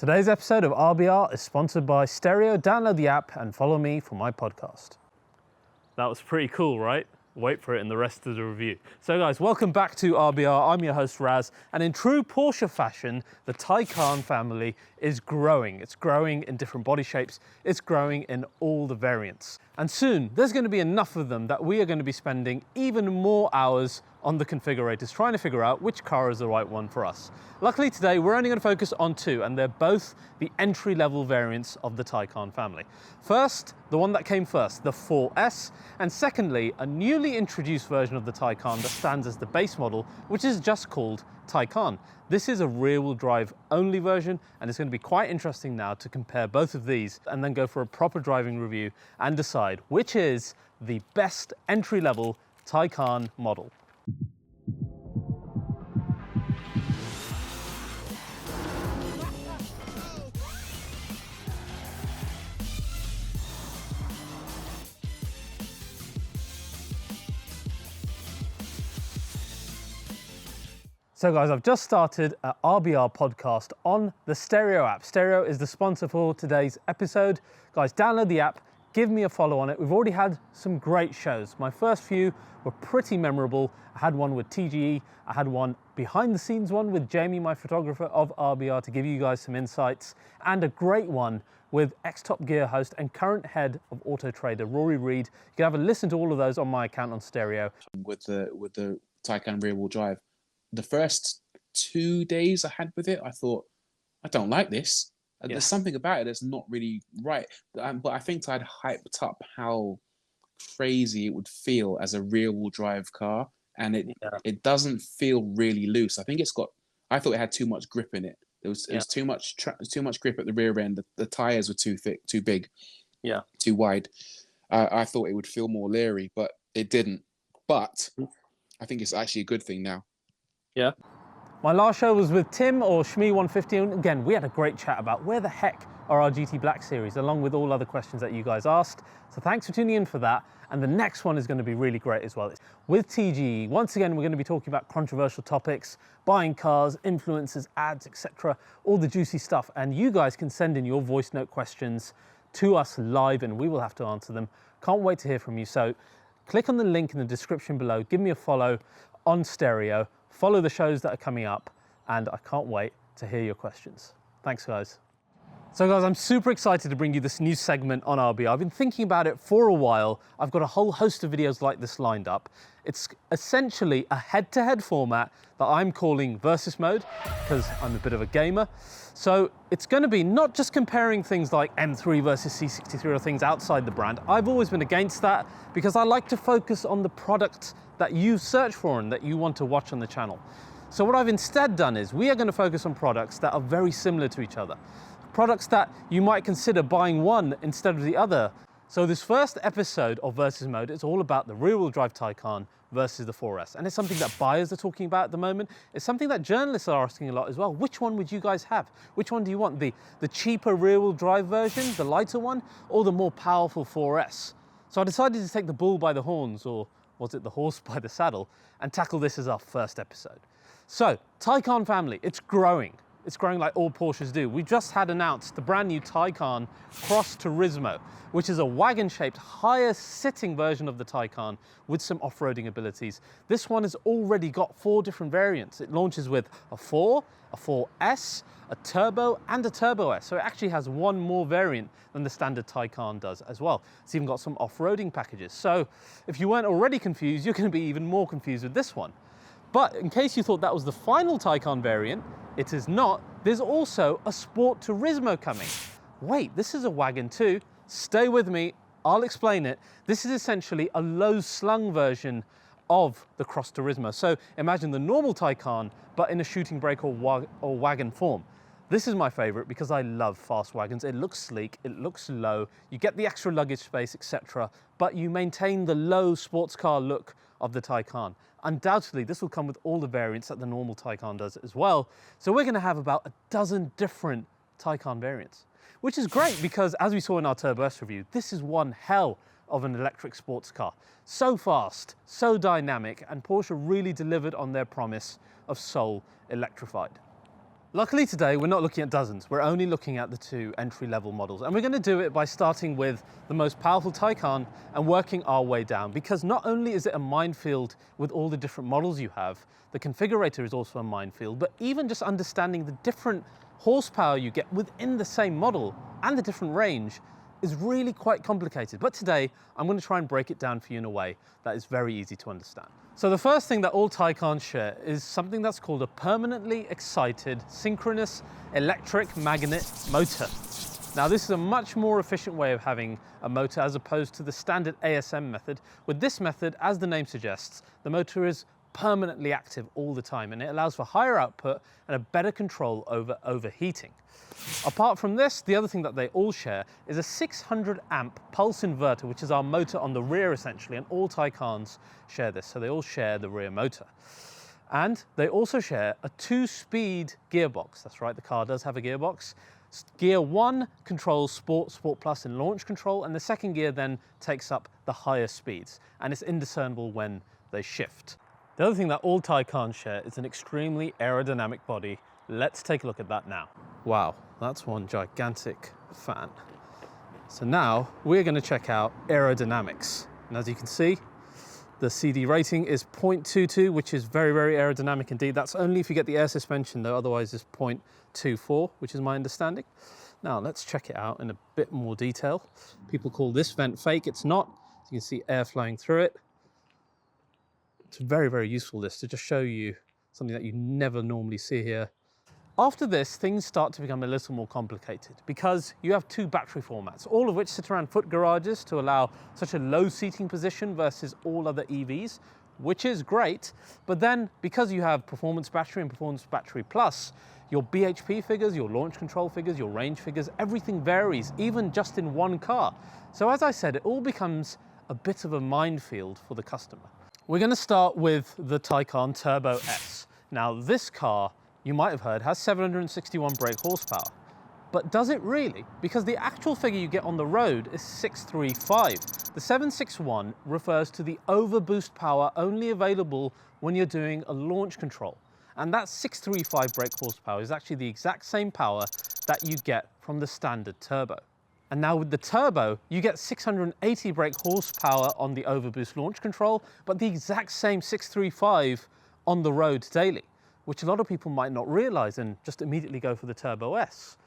Today's episode of RBR is sponsored by Stereo. Download the app and follow me for my podcast. That was pretty cool, right? Wait for it in the rest of the review. So guys, welcome back to RBR. I'm your host Raz, and in true Porsche fashion, the Taycan family is growing. It's growing in different body shapes. It's growing in all the variants. And soon, there's going to be enough of them that we are going to be spending even more hours on the configurators, trying to figure out which car is the right one for us. Luckily today, we're only going to focus on two, and they're both the entry-level variants of the Taycan family. First, the one that came first, the 4S, and secondly, a newly introduced version of the Taycan that stands as the base model, which is just called Taycan. This is a rear-wheel drive only version, and it's going to be quite interesting now to compare both of these and then go for a proper driving review and decide which is the best entry-level Taycan model. So guys, I've just started an RBR podcast on the Stereo app. Stereo is the sponsor for today's episode. Guys, download the app, give me a follow on it. We've already had some great shows. My first few were pretty memorable. I had one with TGE, I had one behind the scenes one with Jamie, my photographer of RBR, to give you guys some insights, and a great one with ex-Top Gear host and current head of Auto Trader, Rory Reid. You can have a listen to all of those on my account on Stereo. With the Taycan rear wheel drive, the first 2 days I had with it, I thought, I don't like this. Yeah. There's something about it that's not really right. But I think I'd hyped up how crazy it would feel as a rear wheel drive car, and it doesn't feel really loose. I thought it had too much grip in it. It was too much grip at the rear end. The tires were too thick, too big, too wide. I thought it would feel more leery, but it didn't. But I think it's actually a good thing now. Yeah. My last show was with Tim, or Shmee150, and again, we had a great chat about where the heck are our GT Black series, along with all other questions that you guys asked. So thanks for tuning in for that. And the next one is going to be really great as well. With TGE, once again, we're going to be talking about controversial topics, buying cars, influencers, ads, etc., all the juicy stuff. And you guys can send in your voice note questions to us live, and we will have to answer them. Can't wait to hear from you. So click on the link in the description below, give me a follow on Stereo, follow the shows that are coming up, and I can't wait to hear your questions. Thanks, guys. So guys, I'm super excited to bring you this new segment on RBR. I've been thinking about it for a while. I've got a whole host of videos like this lined up. It's essentially a head-to-head format that I'm calling Versus Mode, because I'm a bit of a gamer. So it's going to be not just comparing things like M3 versus C63 or things outside the brand. I've always been against that because I like to focus on the product that you search for and that you want to watch on the channel. So what I've instead done is we are going to focus on products that are very similar to each other. Products that you might consider buying one instead of the other. So this first episode of Versus Mode is all about the rear-wheel drive Taycan versus the 4S. And it's something that buyers are talking about at the moment. It's something that journalists are asking a lot as well. Which one would you guys have? Which one do you want? The cheaper rear-wheel drive version, the lighter one, or the more powerful 4S? So I decided to take the bull by the horns, or was it the horse by the saddle, and tackle this as our first episode. So, Taycan family, it's growing. It's growing like all Porsches do. We just had announced the brand new Taycan Cross Turismo, which is a wagon-shaped, higher sitting version of the Taycan with some off-roading abilities. This one has already got 4 different variants. It launches with a 4, a 4S, a Turbo, and a Turbo S. So it actually has one more variant than the standard Taycan does as well. It's even got some off-roading packages. So if you weren't already confused, you're going to be even more confused with this one. But in case you thought that was the final Taycan variant, it is not. There's also a Sport Turismo coming. Wait, this is a wagon too. Stay with me, I'll explain it. This is essentially a low slung version of the Cross Turismo. So imagine the normal Taycan, but in a shooting brake or wagon form. This is my favorite because I love fast wagons. It looks sleek, it looks low, you get the extra luggage space, etc., but you maintain the low sports car look of the Taycan. Undoubtedly, this will come with all the variants that the normal Taycan does as well. So we're going to have about a dozen different Taycan variants, which is great because, as we saw in our Turbo S review, this is one hell of an electric sports car. So fast, so dynamic, and Porsche really delivered on their promise of Soul electrified. Luckily today, we're not looking at dozens. We're only looking at the 2 entry-level models. And we're going to do it by starting with the most powerful Taycan and working our way down. Because not only is it a minefield with all the different models you have, the configurator is also a minefield, but even just understanding the different horsepower you get within the same model and the different range is really quite complicated. But today, I'm going to try and break it down for you in a way that is very easy to understand. So the first thing that all Taycans share is something that's called a permanently excited synchronous electric magnet motor. Now this is a much more efficient way of having a motor as opposed to the standard ASM method. With this method, as the name suggests, the motor is permanently active all the time, and it allows for higher output and a better control over overheating. Apart from this, the other thing that they all share is a 600 amp pulse inverter, which is our motor on the rear essentially, and all Taycans share this, so they all share the rear motor. And they also share a 2-speed gearbox. That's right, the car does have a gearbox. Gear 1 controls Sport, Sport Plus and launch control, and the second gear then takes up the higher speeds, and it's indiscernible when they shift. The other thing that all Taycans share is an extremely aerodynamic body. Let's take a look at that now. Wow, that's one gigantic fan. So now we're going to check out aerodynamics. And as you can see, the CD rating is 0.22, which is very, very aerodynamic indeed. That's only if you get the air suspension though, otherwise it's 0.24, which is my understanding. Now let's check it out in a bit more detail. People call this vent fake, it's not. As you can see air flowing through it. It's very, very useful this to just show you something that you never normally see here. After this, things start to become a little more complicated because you have 2 battery formats, all of which sit around foot garages to allow such a low seating position versus all other EVs, which is great. But then because you have performance battery and performance battery plus, your BHP figures, your launch control figures, your range figures, everything varies, even just in one car. So as I said, it all becomes a bit of a minefield for the customer. We're going to start with the Taycan Turbo S. Now this car, you might have heard, has 761 brake horsepower. But does it really? Because the actual figure you get on the road is 635. The 761 refers to the overboost power only available when you're doing a launch control. And that 635 brake horsepower is actually the exact same power that you get from the standard turbo. And now with the turbo, you get 680 brake horsepower on the overboost launch control, but the exact same 635 on the road daily, which a lot of people might not realize and just immediately go for the Turbo S.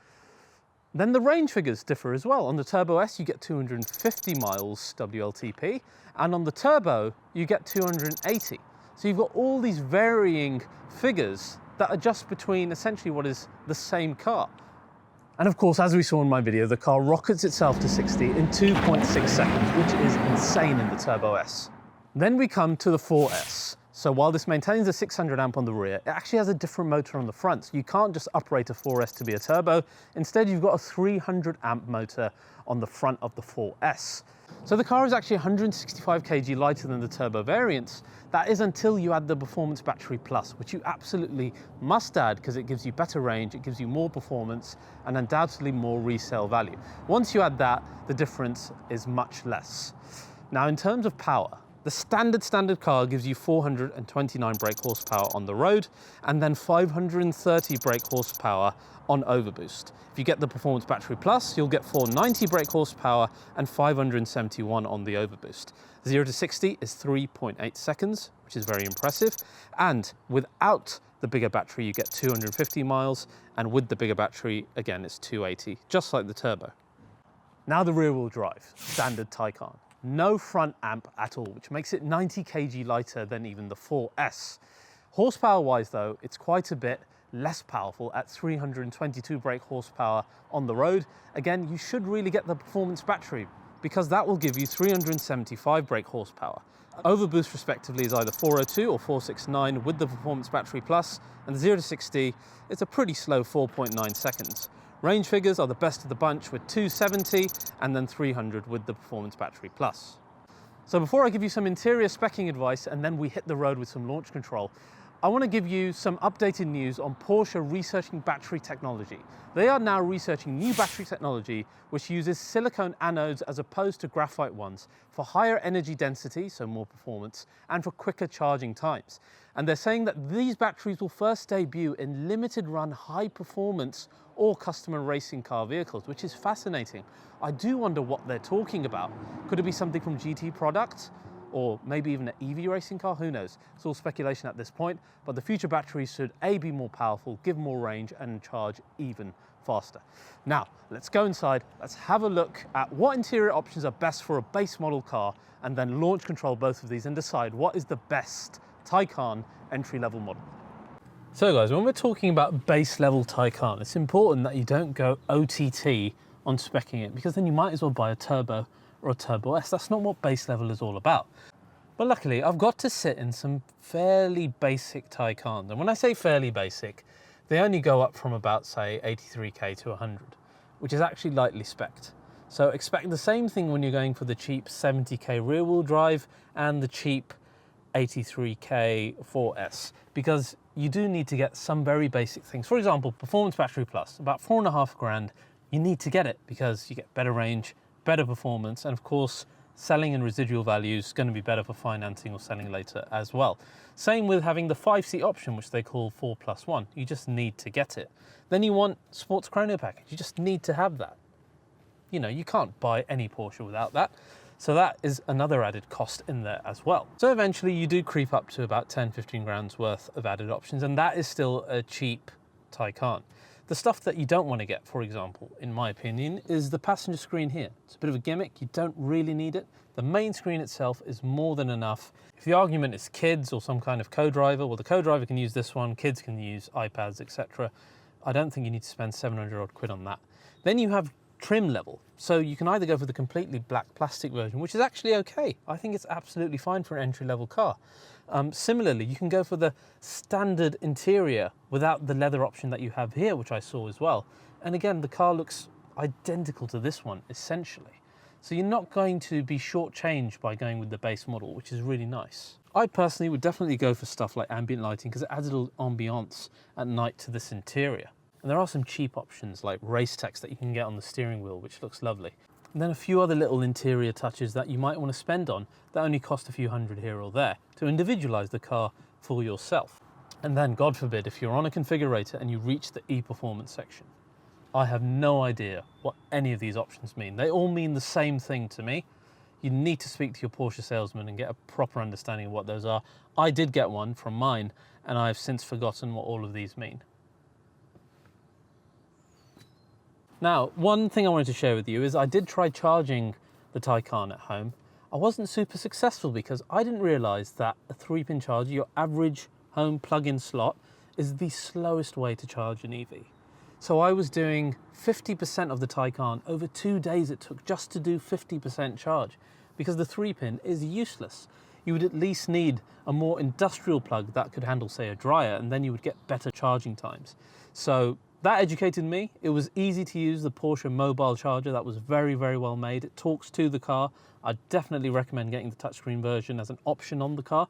Then the range figures differ as well. On the Turbo S, you get 250 miles WLTP, and on the Turbo, you get 280. So you've got all these varying figures that are just between essentially what is the same car. And of course, as we saw in my video, the car rockets itself to 60 in 2.6 seconds, which is insane in the Turbo S. Then we come to the 4S. So while this maintains a 600 amp on the rear, it actually has a different motor on the front. You can't just uprate a 4S to be a turbo. Instead, you've got a 300 amp motor on the front of the 4S. So the car is actually 165 kg lighter than the turbo variants. That is until you add the Performance Battery Plus, which you absolutely must add because it gives you better range, it gives you more performance, and undoubtedly more resale value. Once you add that, the difference is much less. Now, in terms of power, the standard car gives you 429 brake horsepower on the road and then 530 brake horsepower on overboost. If you get the Performance Battery Plus, you'll get 490 brake horsepower and 571 on the overboost. 0 to 60 is 3.8 seconds, which is very impressive. And without the bigger battery, you get 250 miles. And with the bigger battery, again, it's 280, just like the turbo. Now the rear wheel drive, standard Taycan. No front amp at all, which makes it 90 kg lighter than even the 4S. Horsepower-wise though, it's quite a bit less powerful at 322 brake horsepower on the road. Again, you should really get the performance battery because that will give you 375 brake horsepower. Overboost respectively is either 402 or 469 with the Performance Battery Plus, and 0 to 60, it's a pretty slow 4.9 seconds. Range figures are the best of the bunch with 270 and then 300 with the Performance Battery Plus. So before I give you some interior specking advice and then we hit the road with some launch control, I want to give you some updated news on Porsche researching battery technology. They are now researching new battery technology which uses silicone anodes as opposed to graphite ones for higher energy density, so more performance, and for quicker charging times. And they're saying that these batteries will first debut in limited run high performance or customer racing car vehicles, which is fascinating. I do wonder what they're talking about. Could it be something from GT products? Or maybe even an EV racing car, who knows? It's all speculation at this point, but the future batteries should A, be more powerful, give more range, and charge even faster. Now, let's go inside, let's have a look at what interior options are best for a base model car, and then launch control both of these and decide what is the best Taycan entry-level model. So guys, when we're talking about base level Taycan, it's important that you don't go OTT on speccing it, because then you might as well buy a turbo or a Turbo S. That's not what base level is all about. But luckily, I've got to sit in some fairly basic Taycans. And when I say fairly basic, they only go up from about, say, 83k to 100, which is actually lightly specced. So expect the same thing when you're going for the cheap 70k rear wheel drive and the cheap 83k 4S, because you do need to get some very basic things. For example, Performance Battery Plus, about 4.5 grand. You need to get it because you get better range, better performance, and of course selling and residual value is going to be better for financing or selling later as well. Same with having the 5-seat option, which they call 4+1. You just need to get it. Then you want Sports Chrono package. You just need to have that. You know, you can't buy any Porsche without that. So that is another added cost in there as well. So eventually you do creep up to about 10-15 grand's worth of added options, and that is still a cheap Taycan. The stuff that you don't want to get, for example, in my opinion, is the passenger screen here. It's a bit of a gimmick, you don't really need it. The main screen itself is more than enough. If the argument is kids or some kind of co-driver, well, the co-driver can use this one, kids can use iPads, etc. I don't think you need to spend 700 odd quid on that. Then you have trim level. So you can either go for the completely black plastic version, which is actually okay. I think it's absolutely fine for an entry-level car. Similarly, you can go for the standard interior without the leather option that you have here, which I saw as well. And again, the car looks identical to this one, essentially. So you're not going to be shortchanged by going with the base model, which is really nice. I personally would definitely go for stuff like ambient lighting because it adds a little ambiance at night to this interior. And there are some cheap options like race text that you can get on the steering wheel, which looks lovely. And then a few other little interior touches that you might want to spend on that only cost a few hundred here or there to individualize the car for yourself. And then, God forbid, if you're on a configurator and you reach the e-performance section, I have no idea what any of these options mean. They all mean the same thing to me. You need to speak to your Porsche salesman and get a proper understanding of what those are. I did get one from mine, and I've since forgotten what all of these mean. Now, one thing I wanted to share with you is I did try charging the Taycan at home. I wasn't super successful because I didn't realize that a 3-pin charger, your average home plug-in slot, is the slowest way to charge an EV. So I was doing 50% of the Taycan over 2 days it took just to do 50% charge because the 3-pin is useless. You would at least need a more industrial plug that could handle, say, a dryer, and then you would get better charging times. So that educated me. It was easy to use the Porsche mobile charger. That was very, very well made. It talks to the car. I definitely recommend getting the touchscreen version as an option on the car.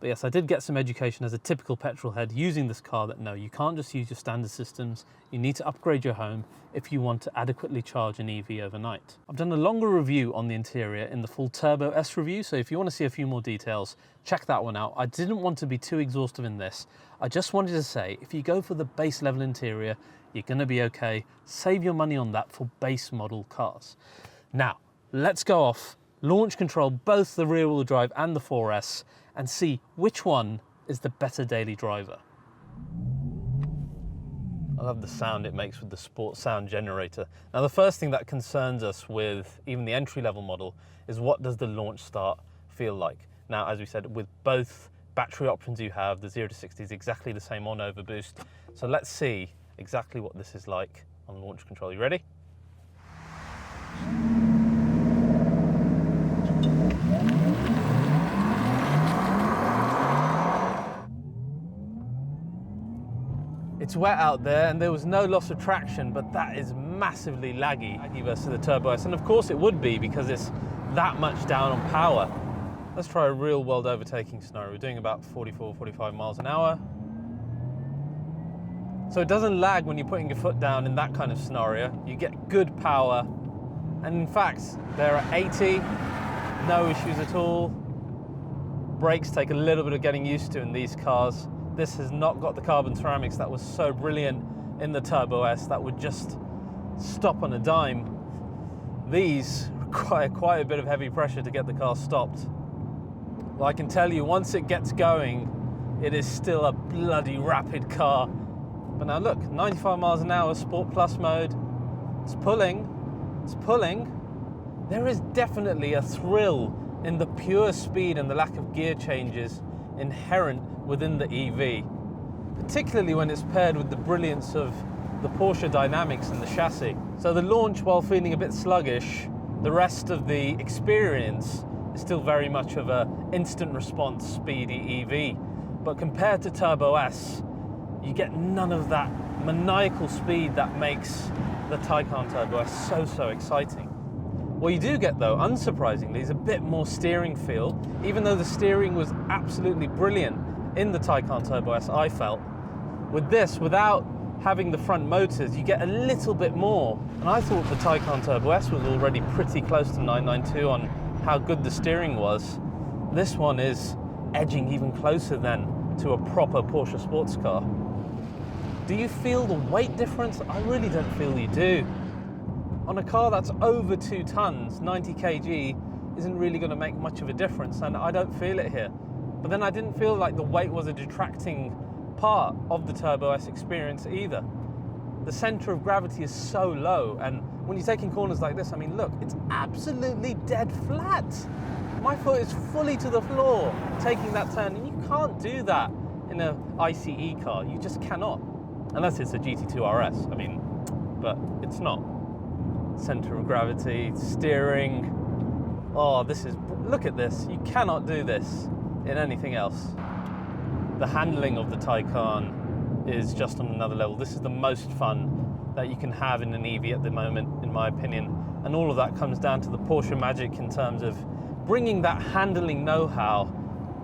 But yes, I did get some education as a typical petrol head using this car that no, you can't just use your standard systems. You need to upgrade your home if you want to adequately charge an EV overnight. I've done a longer review on the interior in the full Turbo S review, so if you want to see a few more details, check that one out. I didn't want to be too exhaustive in this. I just wanted to say, if you go for the base level interior, you're going to be okay. Save your money on that for base model cars. Now, let's go off, launch control both the rear wheel drive and the 4S, and see which one is the better daily driver. I love the sound it makes with the sport sound generator. Now, the first thing that concerns us with even the entry-level model is what does the launch start feel like? Now, as we said, with both battery options you have, the 0 to 60 is exactly the same on overboost. So let's see exactly what this is like on launch control. You ready? It's wet out there and there was no loss of traction, but that is massively laggy versus the Turbo S. And of course it would be because it's that much down on power. Let's try a real world overtaking scenario. We're doing about 44, 45 miles an hour. So it doesn't lag when you're putting your foot down in that kind of scenario. You get good power. And in fact, they're at 80, no issues at all. Brakes take a little bit of getting used to in these cars. This has not got the carbon ceramics that was so brilliant in the Turbo S that would just stop on a dime. These require quite a bit of heavy pressure to get the car stopped. Well, I can tell you, once it gets going, it is still a bloody rapid car. But now look, 95 miles an hour, Sport Plus mode. It's pulling, it's pulling. There is definitely a thrill in the pure speed and the lack of gear changes inherent within the EV, particularly when it's paired with the brilliance of the Porsche dynamics and the chassis. So the launch, while feeling a bit sluggish, the rest of the experience is still very much of a instant response speedy EV. But compared to Turbo S, you get none of that maniacal speed that makes the Taycan Turbo S so exciting. What you do get though, unsurprisingly, is a bit more steering feel, even though the steering was absolutely brilliant in the Taycan Turbo S, I felt. With this, without having the front motors, you get a little bit more. And I thought the Taycan Turbo S was already pretty close to 992 on how good the steering was. This one is edging even closer then to a proper Porsche sports car. Do you feel the weight difference? I really don't feel you do. On a car that's over 2 tons, 90 kg isn't really going to make much of a difference, and I don't feel it here. But then I didn't feel like the weight was a detracting part of the Turbo S experience either. The center of gravity is so low, and when you're taking corners like this, I mean, look, it's absolutely dead flat. My foot is fully to the floor taking that turn, and you can't do that in an ICE car. You just cannot, unless it's a GT2 RS. I mean, but it's not. Center of gravity, steering. Oh, this is, look at this. You cannot do this in anything else. The handling of the Taycan is just on another level. This is the most fun that you can have in an EV at the moment, in my opinion. And all of that comes down to the Porsche magic in terms of bringing that handling know-how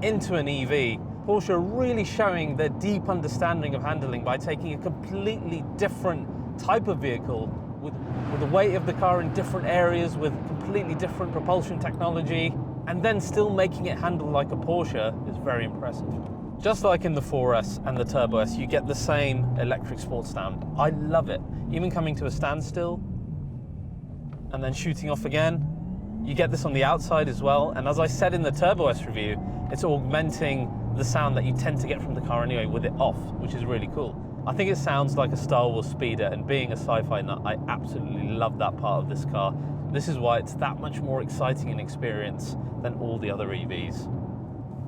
into an EV. Porsche are really showing their deep understanding of handling by taking a completely different type of vehicle with the weight of the car in different areas, with completely different propulsion technology, and then still making it handle like a Porsche is very impressive. Just like in the 4S and the Turbo S, you get the same electric sports stand. I love it. Even coming to a standstill and then shooting off again. You get this on the outside as well. And as I said in the Turbo S review, it's augmenting the sound that you tend to get from the car anyway with it off, which is really cool. I think it sounds like a Star Wars speeder, and being a sci-fi nut, I absolutely love that part of this car. This is why it's that much more exciting an experience than all the other EVs.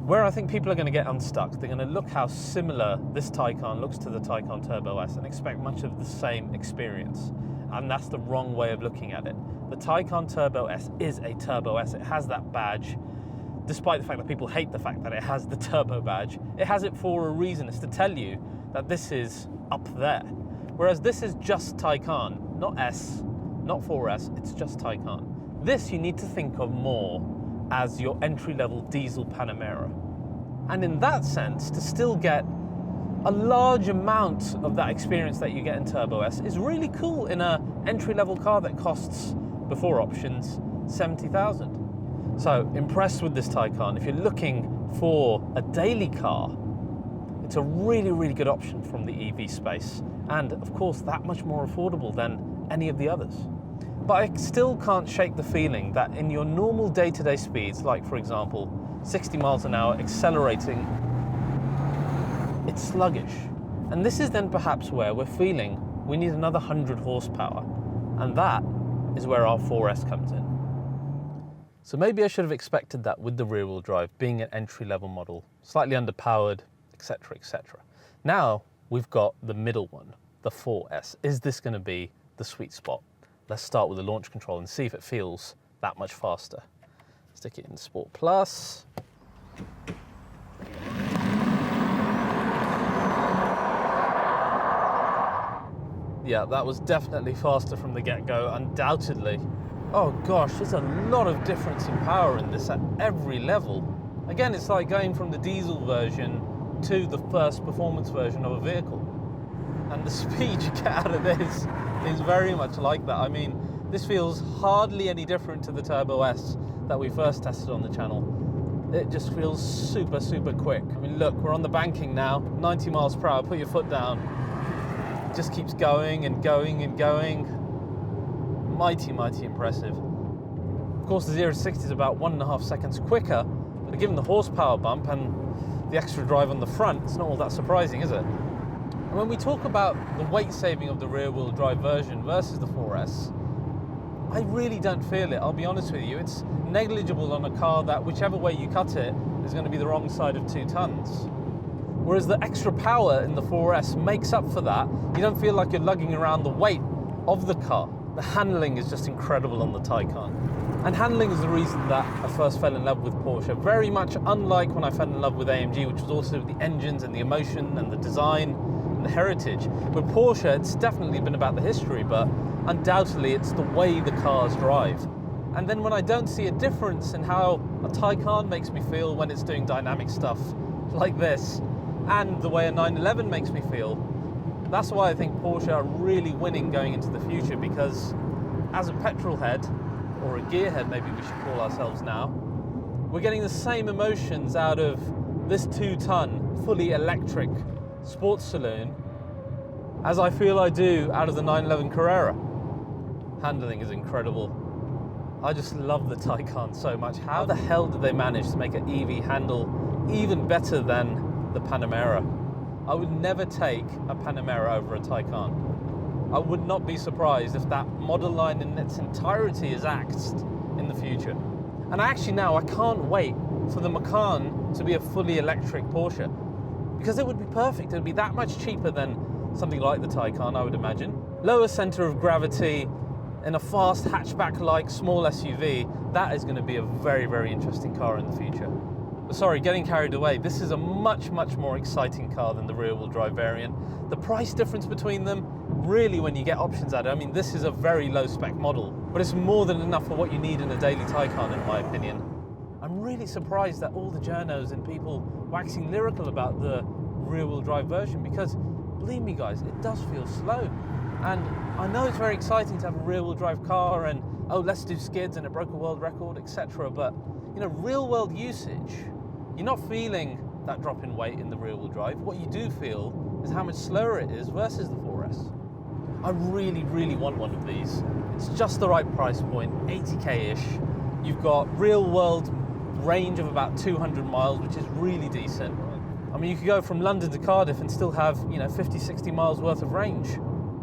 Where I think people are going to get unstuck, they're going to look how similar this Taycan looks to the Taycan Turbo S and expect much of the same experience. And that's the wrong way of looking at it. The Taycan Turbo S is a Turbo S. It has that badge. Despite the fact that people hate the fact that it has the turbo badge, it has it for a reason. It's to tell you that this is up there. Whereas this is just Taycan, not S, not 4S, it's just Taycan. This you need to think of more as your entry-level diesel Panamera. And in that sense, to still get a large amount of that experience that you get in Turbo S is really cool in an entry-level car that costs, before options, 70,000. So impressed with this Taycan. If you're looking for a daily car, it's a really good option from the EV space. And of course, that much more affordable than any of the others. But I still can't shake the feeling that in your normal day-to-day speeds, like for example, 60 miles an hour accelerating, it's sluggish. And this is then perhaps where we're feeling we need another 100 horsepower. And that is where our 4S comes in. So maybe I should have expected that with the rear-wheel drive being an entry-level model, slightly underpowered, etc., etc. Now we've got the middle one, the 4S. Is this going to be the sweet spot? Let's start with the launch control and see if it feels that much faster. Stick it in Sport Plus. Yeah, that was definitely faster from the get-go, undoubtedly. Oh gosh, there's a lot of difference in power in this at every level. Again, it's like going from the diesel version to the first performance version of a vehicle. And the speed you get out of this is very much like that. I mean, this feels hardly any different to the Turbo S that we first tested on the channel. It just feels super, super quick. I mean, look, we're on the banking now, 90 miles per hour, put your foot down. It just keeps going and going and going. Mighty, mighty impressive. Of course, the 0 to 60 is about 1.5 seconds quicker, but given the horsepower bump and the extra drive on the front, it's not all that surprising, is it? And when we talk about the weight saving of the rear-wheel drive version versus the 4S, I really don't feel it, I'll be honest with you. It's negligible on a car that, whichever way you cut it, is going to be the wrong side of 2 tons. Whereas the extra power in the 4S makes up for that. You don't feel like you're lugging around the weight of the car. The handling is just incredible on the Taycan. And handling is the reason that I first fell in love with Porsche. Very much unlike when I fell in love with AMG, which was also the engines and the emotion and the design and the heritage. With Porsche, it's definitely been about the history, but undoubtedly it's the way the cars drive. And then when I don't see a difference in how a Taycan makes me feel when it's doing dynamic stuff like this, and the way a 911 makes me feel, that's why I think Porsche are really winning going into the future, because as a petrol head, or a gearhead maybe we should call ourselves now, we're getting the same emotions out of this 2-ton fully electric sports saloon as I feel I do out of the 911 Carrera. Handling is incredible. I just love the Taycan so much. How the hell did they manage to make an EV handle even better than the Panamera? I would never take a Panamera over a Taycan. I would not be surprised if that model line in its entirety is axed in the future. And actually now I can't wait for the Macan to be a fully electric Porsche, because it would be perfect. It would be that much cheaper than something like the Taycan, I would imagine. Lower center of gravity in a fast hatchback-like small SUV, that is going to be a very, very interesting car in the future. But sorry, getting carried away. This is a much, much more exciting car than the rear-wheel drive variant. The price difference between them, really, when you get options at it, I mean, this is a very low-spec model, but it's more than enough for what you need in a daily Taycan, in my opinion. I'm really surprised that all the journos and people waxing lyrical about the rear-wheel drive version, because believe me guys, it does feel slow. And I know it's very exciting to have a rear-wheel drive car and, oh, let's do skids and it broke a world record, etc. But, you know, real-world usage, you're not feeling that drop in weight in the rear-wheel drive. What you do feel is how much slower it is versus the 4S. I really, really want one of these. It's just the right price point, 80k-ish. You've got real-world range of about 200 miles, which is really decent. I mean, you could go from London to Cardiff and still have, you know, 50, 60 miles worth of range.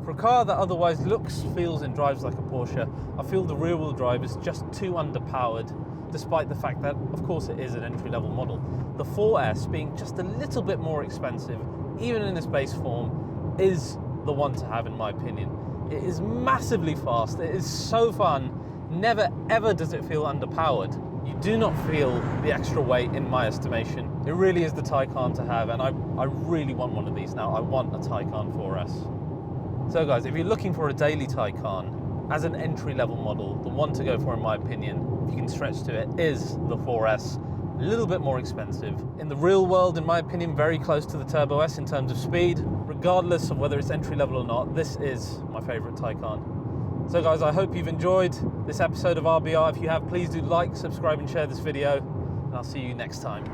For a car that otherwise looks, feels and drives like a Porsche, I feel the rear-wheel drive is just too underpowered, despite the fact that, of course, it is an entry-level model. The 4S, being just a little bit more expensive, even in its base form, is the one to have, in my opinion. It is massively fast, it is so fun, never ever does it feel underpowered. You do not feel the extra weight, in my estimation. It really is the Taycan to have, and I really want one of these now. I want a Taycan 4S. So guys, if you're looking for a daily Taycan as an entry-level model, the one to go for, in my opinion, if you can stretch to it, is the 4S. A little bit more expensive. In the real world, in my opinion, very close to the Turbo S in terms of speed. Regardless of whether it's entry-level or not, this is my favorite Taycan. So guys, I hope you've enjoyed this episode of RBR. If you have, please do like, subscribe and share this video, and I'll see you next time.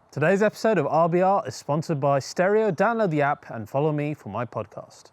Today's episode of RBR is sponsored by Stereo. Download the app and follow me for my podcast.